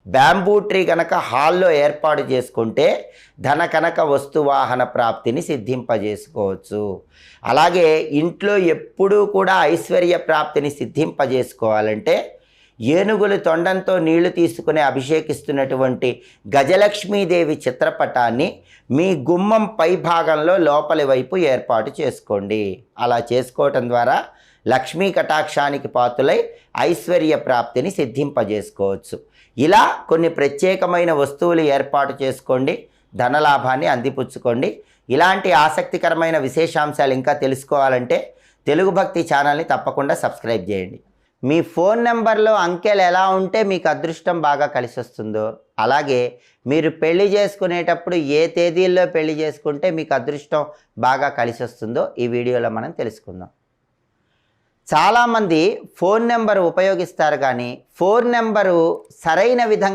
Bamboo tree కనుక హాల్లో ఏర్పాటు చేసుకుంటే ధన కనక వస్తువాహన ప్రాప్తిని సిద్ధింపజేసుకోవచ్చు. అలాగే ఇంట్లో ఎప్పుడూ కూడా ఐశ్వర్య ప్రాప్తిని సిద్ధింపజేసుకోవాలంటే ఏనుగుల తొండంతో నీళ్లు తీసుకుని అభిషేకిస్తున్నటువంటి గజలక్ష్మీదేవి చిత్రపటాన్ని మీ గుమ్మం పై భాగంలో లోపలి వైపు ఏర్పాటు చేసుకోండి. అలా చేసుకోవటం ద్వారా లక్ష్మీ కటాక్షానికి పాత్రులై ఐశ్వర్య ప్రాప్తిని సిద్ధింపజేసుకోవచ్చు. ఇలా కొన్ని ప్రత్యేకమైన వస్తువులు ఏర్పాటు చేసుకోండి, ధనలాభాన్ని అందిపుచ్చుకోండి. ఇలాంటి ఆసక్తికరమైన విశేషాంశాలు ఇంకా తెలుసుకోవాలంటే తెలుగు భక్తి ఛానల్ని తప్పకుండా సబ్స్క్రైబ్ చేయండి. మీ ఫోన్ నెంబర్లో అంకెలు ఎలా ఉంటే మీకు అదృష్టం బాగా కలిసి వస్తుందో, అలాగే మీరు పెళ్లి చేసుకునేటప్పుడు ఏ తేదీల్లో పెళ్లి చేసుకుంటే మీకు అదృష్టం బాగా కలిసి వస్తుందో ఈ వీడియోలో మనం తెలుసుకుందాం. చాలామంది ఫోన్ నెంబర్ ఉపయోగిస్తారు, కానీ ఫోన్ నెంబరు సరైన విధంగా